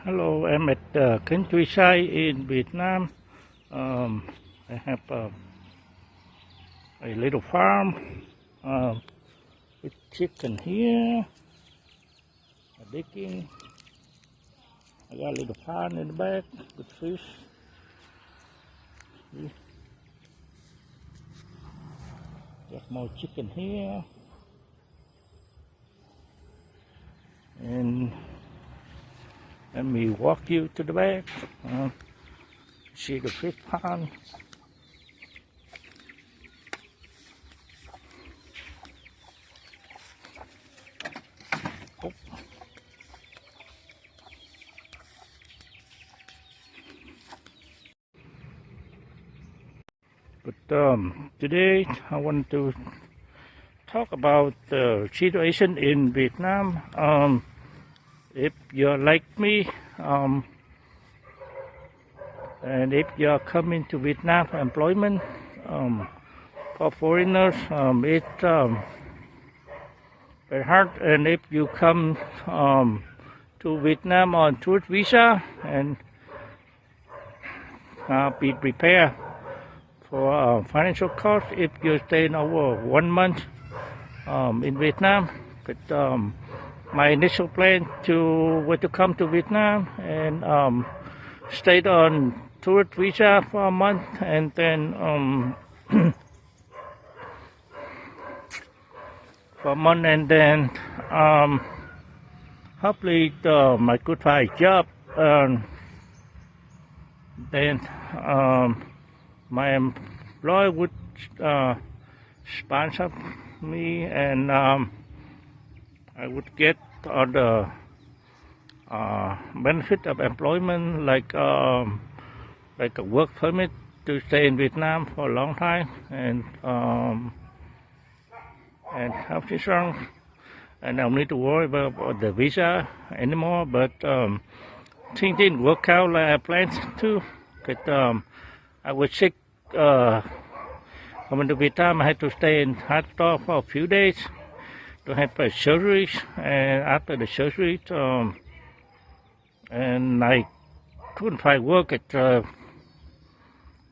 Hello, I'm at the countryside in Vietnam. I have a little farm with chicken here, a digging. I got a little pond in the back with fish. Got more chicken here. And let me walk you to the back. See the fish pond. Oh. But today I want to talk about the situation in Vietnam. If you're like me, and if you're coming to Vietnam for employment, for foreigners, it's very hard. And if you come to Vietnam on tourist visa, and be prepared for financial cost if you're staying over 1 month in Vietnam. But my initial plan was to come to Vietnam and stayed on tourist visa for a month, and then hopefully I could find a job. Then my employer would sponsor me, and I would get all the benefit of employment, like a work permit to stay in Vietnam for a long time, and health insurance. And I don't need to worry about the visa anymore. But things didn't work out like I planned to. But I was sick coming to Vietnam. I had to stay in hospital for a few days to have a surgery, and after the surgery, and I couldn't find work.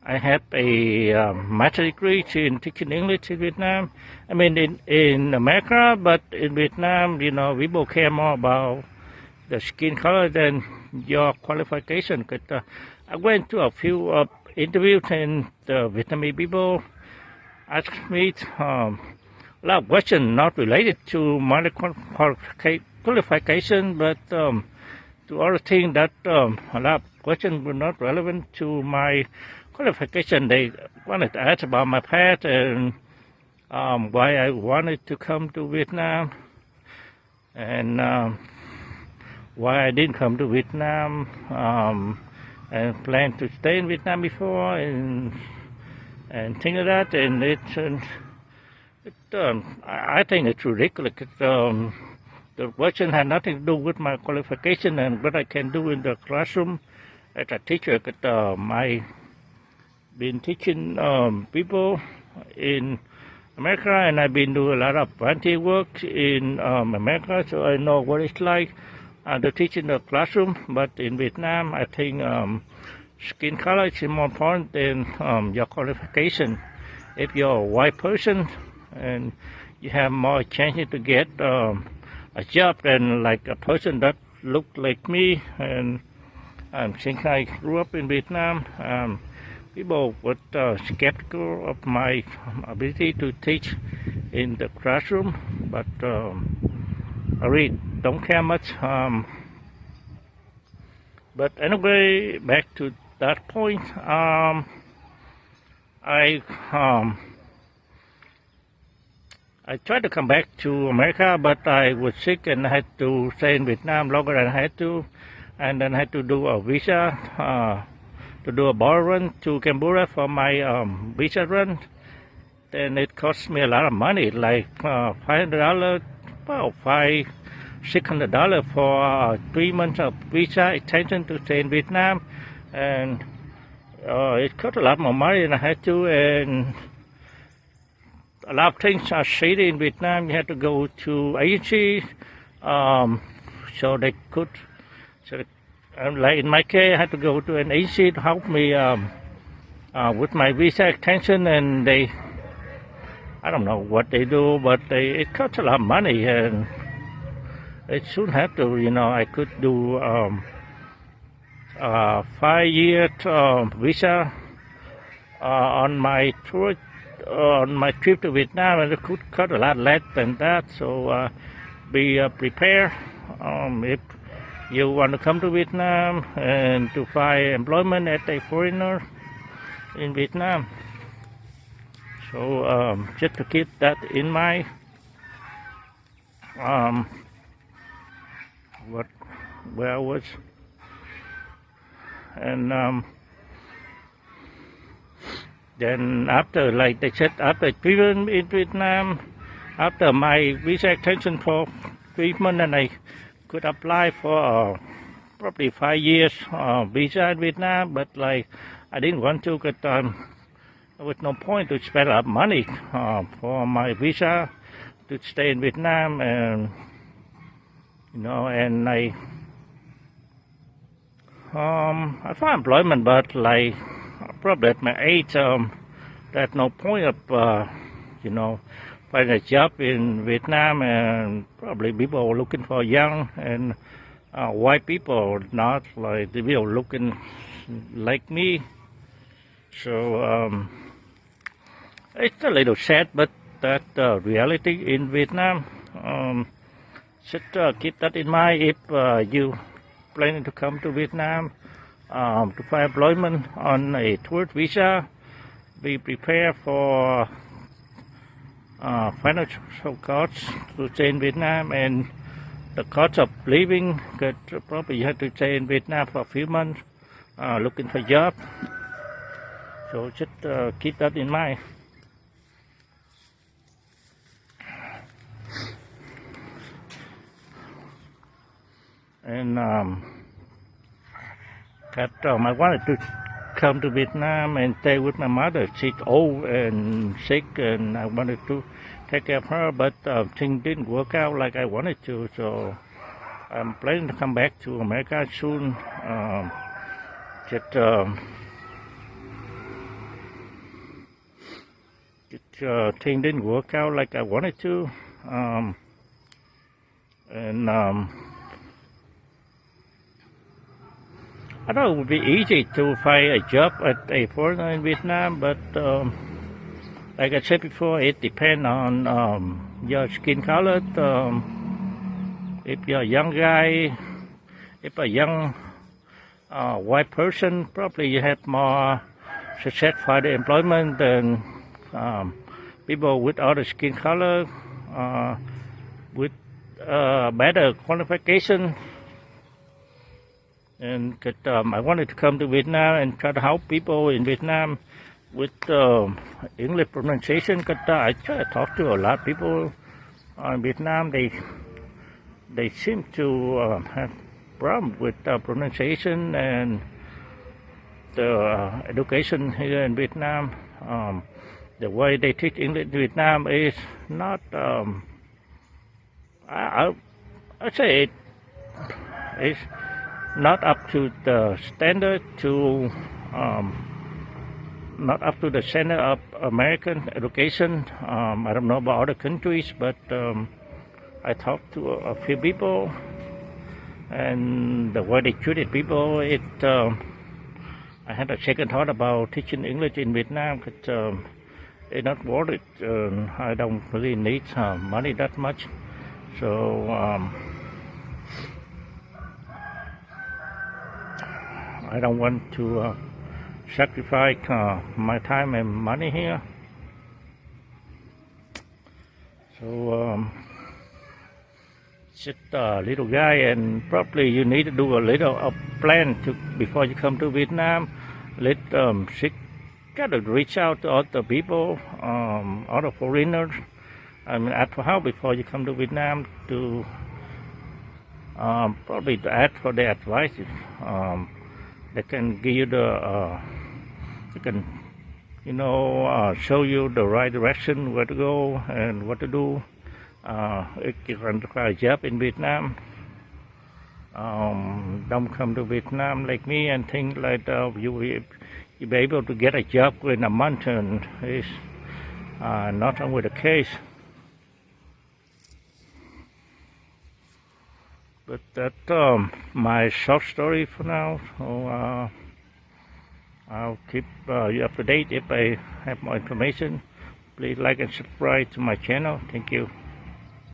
I have a master's degree in teaching English in Vietnam. I mean, in America, but in Vietnam, people care more about the skin color than your qualification. Cause, I went to a few interviews, and the Vietnamese people asked me a lot of questions not related to my qualification, but to other things that a lot of questions were not relevant to my qualification. They wanted to ask about my past and why I wanted to come to Vietnam, and why I didn't come to Vietnam, and planned to stay in Vietnam before, and things like that. And I think it's ridiculous. The question had nothing to do with my qualification and what I can do in the classroom as a teacher. I've been teaching people in America, and I've been doing a lot of volunteer work in America, so I know what it's like to teach in the classroom. But in Vietnam, I think skin color is more important than your qualification. If you're a white person, and you have more chances to get a job than like a person that looked like me. And since I grew up in Vietnam, people were skeptical of my ability to teach in the classroom, but I really don't care much. But anyway, back to that point, I tried to come back to America, but I was sick and I had to stay in Vietnam longer than I had to, and then I had to do a visa, to do a border run to Cambodia for my visa run. Then it cost me a lot of money, like $500, well, $600 for 3 months of visa extension to stay in Vietnam, and it cost a lot more money than I had to. And a lot of things are shady in Vietnam. You have to go to agencies, so they could like in my case, I had to go to an agency to help me with my visa extension, and I don't know what they do, but it costs a lot of money, and it shouldn't have to. I could do 5 year visa on my tour, on my trip to Vietnam, and it could cut a lot less than that. So be prepared if you want to come to Vietnam and to find employment as a foreigner in Vietnam. So just to keep that in mind. Where I was, and then after, like they said, after treatment in Vietnam, after my visa extension for treatment, and I could apply for probably 5 years visa in Vietnam, but like I didn't want to, because there was no point to spend a lot of money for my visa to stay in Vietnam, and and I found employment, but like probably at my age, there's no point of finding a job in Vietnam, and probably people are looking for young and white people, not like the people looking like me. So it's a little sad, but that's the reality in Vietnam. Just keep that in mind if you planning to come to Vietnam to find employment on a tourist visa. Be prepared for financial costs to stay in Vietnam, and the cost of living, because probably you have to stay in Vietnam for a few months looking for a job. So just keep that in mind. And I wanted to come to Vietnam and stay with my mother. She's old and sick, and I wanted to take care of her, but things didn't work out like I wanted to. So I'm planning to come back to America soon. Things didn't work out like I wanted to, and I thought it would be easy to find a job as a foreigner in Vietnam, but like I said before, it depends on your skin color. If you're a young guy, if a young white person, probably you have more success for the employment than people with other skin color with better qualification. And I wanted to come to Vietnam and try to help people in Vietnam with English pronunciation, because I try to talk to a lot of people in Vietnam. They seem to have problem with pronunciation and the education here in Vietnam. The way they teach English in Vietnam is not, I say it's not up to the standard not up to the standard of American education. I don't know about other countries, but I talked to a few people, and the way they treated people, I had a second thought about teaching English in Vietnam, because it's not worth it. I don't really need money that much, so I don't want to sacrifice my time and money here. So just a little guy, and probably you need to do a little plan before you come to Vietnam. Gotta reach out to other people, other foreigners. I mean, ask for help before you come to Vietnam, to probably to ask for their advice. They can give you they can, show you the right direction, where to go and what to do. If you can try a job in Vietnam, don't come to Vietnam like me and think like you'll be able to get a job in a month, and it's not always the case. But that's my short story for now. So I'll keep you up to date if I have more information. Please like and subscribe to my channel. Thank you.